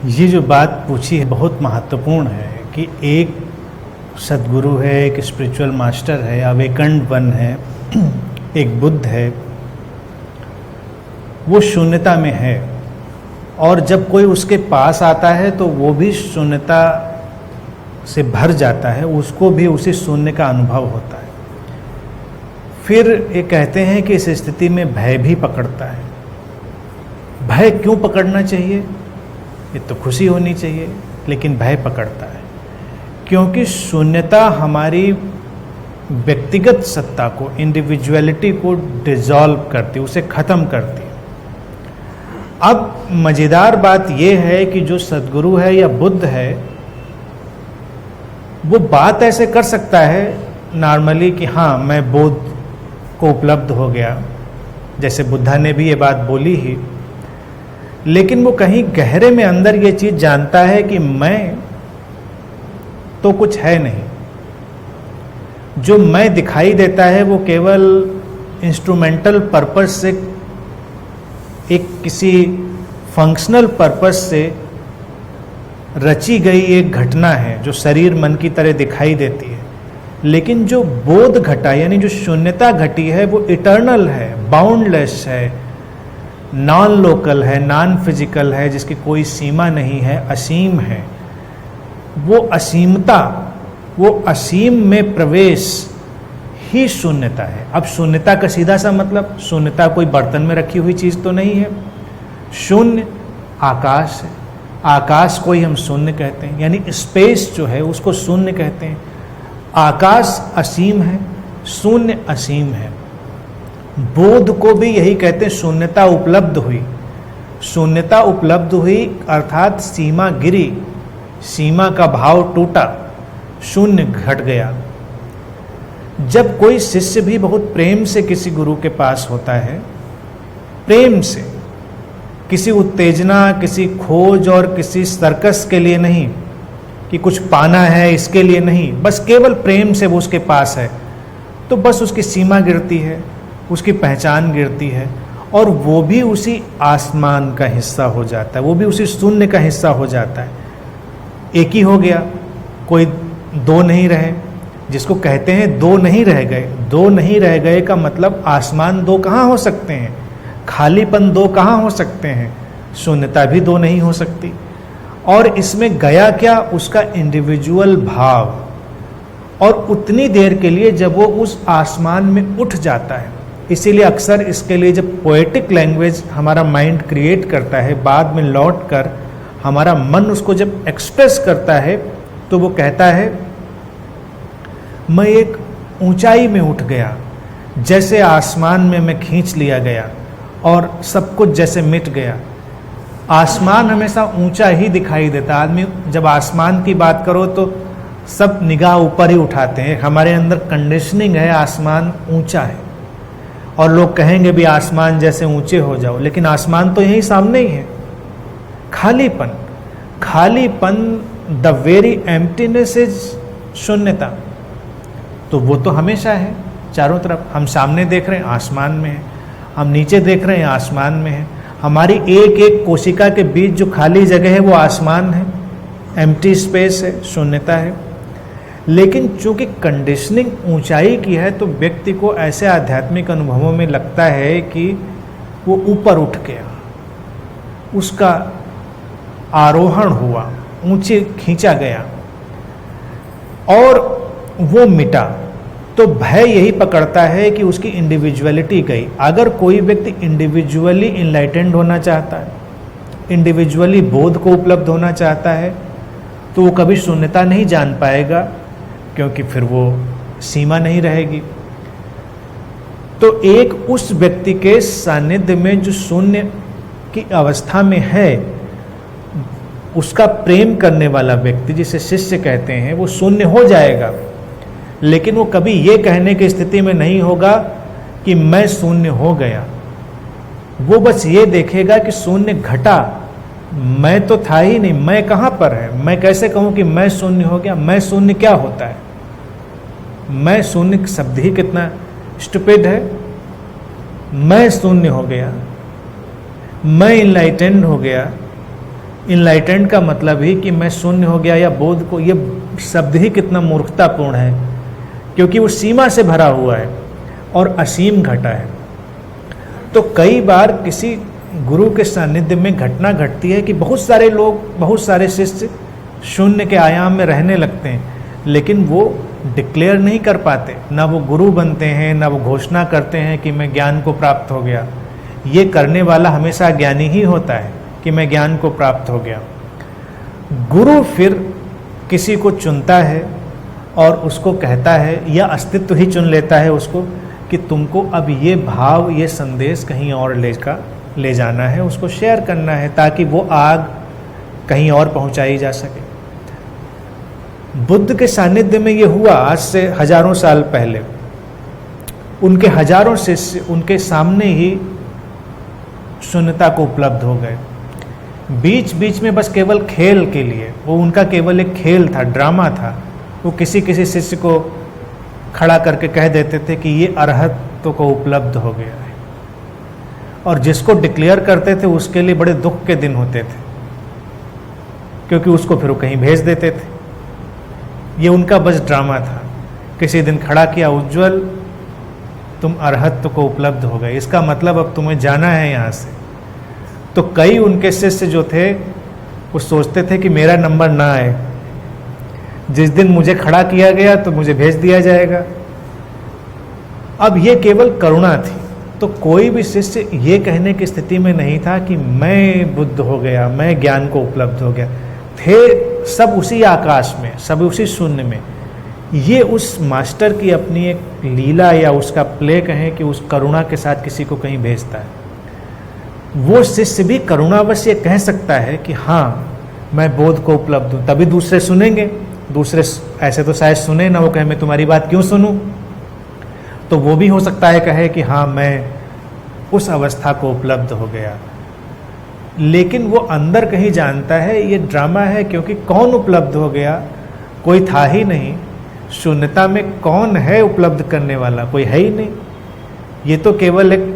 ये जो बात पूछी है बहुत महत्वपूर्ण है कि एक सद्गुरु है, एक स्पिरिचुअल मास्टर है, अवेकन्ड वन है, एक बुद्ध है, वो शून्यता में है और जब कोई उसके पास आता है तो वो भी शून्यता से भर जाता है, उसको भी उसी शून्य का अनुभव होता है। फिर ये कहते हैं कि इस स्थिति में भय भी पकड़ता है। भय क्यों पकड़ना चाहिए? ये तो खुशी होनी चाहिए, लेकिन भय पकड़ता है क्योंकि शून्यता हमारी व्यक्तिगत सत्ता को, इंडिविजुअलिटी को डिसॉल्व करती, उसे ख़त्म करती। अब मज़ेदार बात यह है कि जो सद्गुरु है या बुद्ध है वो बात ऐसे कर सकता है नॉर्मली कि हाँ मैं बोध को उपलब्ध हो गया, जैसे बुद्धा ने भी ये बात बोली ही, लेकिन वो कहीं गहरे में अंदर ये चीज़ जानता है कि मैं तो कुछ है नहीं। जो मैं दिखाई देता है वो केवल इंस्ट्रूमेंटल पर्पस से, एक किसी फंक्शनल पर्पस से रची गई एक घटना है जो शरीर मन की तरह दिखाई देती है। लेकिन जो बोध घटा यानी जो शून्यता घटी है वो इटर्नल है, बाउंडलेस है, नॉन लोकल है, नॉन फिजिकल है, जिसकी कोई सीमा नहीं है, असीम है। वो असीमता, वो असीम में प्रवेश ही शून्यता है। अब शून्यता का सीधा सा मतलब, शून्यता कोई बर्तन में रखी हुई चीज़ तो नहीं है। शून्य आकाश है, आकाश को ही हम शून्य कहते हैं, यानी स्पेस जो है उसको शून्य कहते हैं। आकाश असीम है, शून्य असीम है। बोध को भी यही कहते हैं, शून्यता उपलब्ध हुई। शून्यता उपलब्ध हुई अर्थात सीमा गिरी, सीमा का भाव टूटा, शून्य घट गया। जब कोई शिष्य भी बहुत प्रेम से किसी गुरु के पास होता है, प्रेम से, किसी उत्तेजना, किसी खोज और किसी सर्कस के लिए नहीं कि कुछ पाना है इसके लिए नहीं, बस केवल प्रेम से वो उसके पास है, तो बस उसकी सीमा गिरती है, उसकी पहचान गिरती है और वो भी उसी आसमान का हिस्सा हो जाता है, वो भी उसी शून्य का हिस्सा हो जाता है। एक ही हो गया, कोई दो नहीं रहे, जिसको कहते हैं दो नहीं रह गए। दो नहीं रह गए का मतलब आसमान दो कहाँ हो सकते हैं, खालीपन दो कहाँ हो सकते हैं, शून्यता भी दो नहीं हो सकती। और इसमें गया क्या, उसका इंडिविजुअल भाव। और उतनी देर के लिए जब वो उस आसमान में उठ जाता है, इसीलिए अक्सर इसके लिए जब पोएटिक लैंग्वेज हमारा माइंड क्रिएट करता है, बाद में लौट कर हमारा मन उसको जब एक्सप्रेस करता है तो वो कहता है मैं एक ऊंचाई में उठ गया, जैसे आसमान में मैं खींच लिया गया और सब कुछ जैसे मिट गया। आसमान हमेशा ऊंचा ही दिखाई देता। आदमी जब आसमान की बात करो तो सब निगाह ऊपर ही उठाते हैं। हमारे अंदर कंडीशनिंग है, आसमान ऊंचा है और लोग कहेंगे भी आसमान जैसे ऊंचे हो जाओ, लेकिन आसमान तो यहीं सामने ही है। खालीपन, खालीपन, द वेरी एम्प्टीनेस इज शून्यता। तो वो तो हमेशा है चारों तरफ। हम सामने देख रहे हैं, आसमान में है, हम नीचे देख रहे हैं, आसमान में है। हमारी एक एक कोशिका के बीच जो खाली जगह है वो आसमान है, एम्प्टी स्पेस है, शून्यता है। लेकिन चूंकि कंडीशनिंग ऊंचाई की है तो व्यक्ति को ऐसे आध्यात्मिक अनुभवों में लगता है कि वो ऊपर उठ गया, उसका आरोहण हुआ, ऊंचे खींचा गया और वो मिटा। तो भय यही पकड़ता है कि उसकी इंडिविजुअलिटी गई। अगर कोई व्यक्ति इंडिविजुअली इनलाइटेंड होना चाहता है, इंडिविजुअली बोध को उपलब्ध होना चाहता है, तो वो कभी शून्यता नहीं जान पाएगा, क्योंकि फिर वो सीमा नहीं रहेगी। तो एक उस व्यक्ति के सानिध्य में जो शून्य की अवस्था में है, उसका प्रेम करने वाला व्यक्ति, जिसे शिष्य कहते हैं, वो शून्य हो जाएगा। लेकिन वो कभी ये कहने की स्थिति में नहीं होगा कि मैं शून्य हो गया। वो बस ये देखेगा कि शून्य घटा, मैं तो था ही नहीं, मैं कहाँ पर है। मैं कैसे कहूँ कि मैं शून्य हो गया? मैं शून्य क्या होता है? मैं शून्य शब्द ही कितना स्टुपिड है। मैं शून्य हो गया, मैं इनलाइटेंड हो गया, इनलाइटेंड का मतलब ही कि मैं शून्य हो गया या बोध को, ये शब्द ही कितना मूर्खतापूर्ण है, क्योंकि वो सीमा से भरा हुआ है और असीम घटा है। तो कई बार किसी गुरु के सानिध्य में घटना घटती है कि बहुत सारे लोग, बहुत सारे शिष्य शून्य के आयाम में रहने लगते हैं, लेकिन वो डिक्लेयर नहीं कर पाते, ना वो गुरु बनते हैं, ना वो घोषणा करते हैं कि मैं ज्ञान को प्राप्त हो गया। ये करने वाला हमेशा ज्ञानी ही होता है कि मैं ज्ञान को प्राप्त हो गया। गुरु फिर किसी को चुनता है और उसको कहता है, या अस्तित्व ही चुन लेता है उसको, कि तुमको अब ये भाव, ये संदेश कहीं और ले जाना है, उसको शेयर करना है, ताकि वो आग कहीं और पहुंचाई जा सके। बुद्ध के सानिध्य में ये हुआ आज से हजारों साल पहले। उनके हजारों शिष्य उनके सामने ही शून्यता को उपलब्ध हो गए। बीच बीच में बस केवल खेल के लिए, वो उनका केवल एक खेल था, ड्रामा था। वो किसी किसी शिष्य को खड़ा करके कह देते थे कि ये अरहत्व को उपलब्ध हो गया है, और जिसको डिक्लेयर करते थे उसके लिए बड़े दुख के दिन होते थे, क्योंकि उसको फिर वो कहीं भेज देते थे। ये उनका बस ड्रामा था। किसी दिन खड़ा किया, उज्जवल तुम अरहत्व को उपलब्ध हो गए, इसका मतलब अब तुम्हें जाना है यहाँ से। तो कई उनके शिष्य जो थे वो सोचते थे कि मेरा नंबर ना आए, जिस दिन मुझे खड़ा किया गया तो मुझे भेज दिया जाएगा। अब ये केवल करुणा थी, तो कोई भी शिष्य ये कहने की स्थिति में नहीं था कि मैं बुद्ध हो गया, मैं ज्ञान को उपलब्ध हो गया। थे सब उसी आकाश में, सब उसी शून्य में। ये उस मास्टर की अपनी एक लीला या उसका प्ले कहें कि उस करुणा के साथ किसी को कहीं भेजता है। वो शिष्य भी करुणावश ये कह सकता है कि हाँ मैं बोध को उपलब्ध हूँ, तभी दूसरे सुनेंगे। दूसरे ऐसे तो शायद सुने ना, वो कहे मैं तुम्हारी बात क्यों सुनूं। तो वो भी हो सकता है कहे कि हाँ मैं उस अवस्था को उपलब्ध हो गया, लेकिन वो अंदर कहीं जानता है ये ड्रामा है, क्योंकि कौन उपलब्ध हो गया, कोई था ही नहीं। शून्यता में कौन है उपलब्ध करने वाला, कोई है ही नहीं। ये तो केवल एक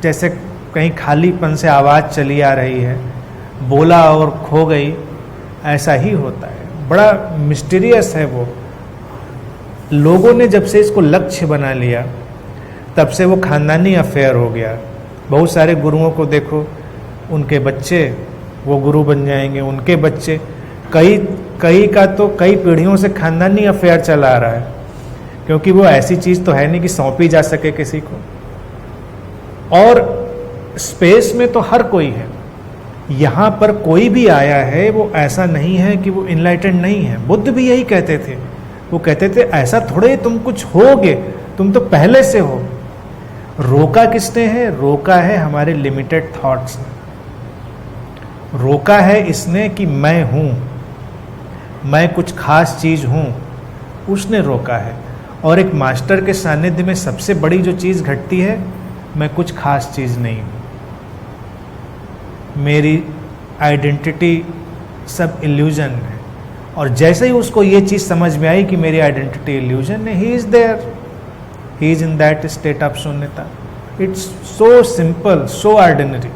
जैसे कहीं खालीपन से आवाज़ चली आ रही है, बोला और खो गई, ऐसा ही होता है। बड़ा मिस्टीरियस है वो। लोगों ने जब से इसको लक्ष्य बना लिया, तब से वो खानदानी अफेयर हो गया। बहुत सारे गुरुओं को देखो, उनके बच्चे वो गुरु बन जाएंगे, उनके बच्चे, कई का तो कई पीढ़ियों से खानदानी अफेयर चला आ रहा है, क्योंकि वो ऐसी चीज़ तो है नहीं कि सौंपी जा सके किसी को। और स्पेस में तो हर कोई है, यहाँ पर कोई भी आया है, वो ऐसा नहीं है कि वो इनलाइटेंड नहीं है। बुद्ध भी यही कहते थे, वो कहते थे ऐसा थोड़े तुम कुछ होगे, तुम तो पहले से हो। रोका किसने है? रोका है हमारे लिमिटेड थॉट्स ने। रोका है इसने कि मैं हूँ, मैं कुछ खास चीज़ हूँ, उसने रोका है। और एक मास्टर के सानिध्य में सबसे बड़ी जो चीज़ घटती है, मैं कुछ खास चीज़ नहीं हूँ, मेरी आइडेंटिटी सब इल्यूजन है। और जैसे ही उसको ये चीज़ समझ में आई कि मेरी आइडेंटिटी इल्यूजन है, he is there, he is in that state of shunyata. It's so simple, so ordinary.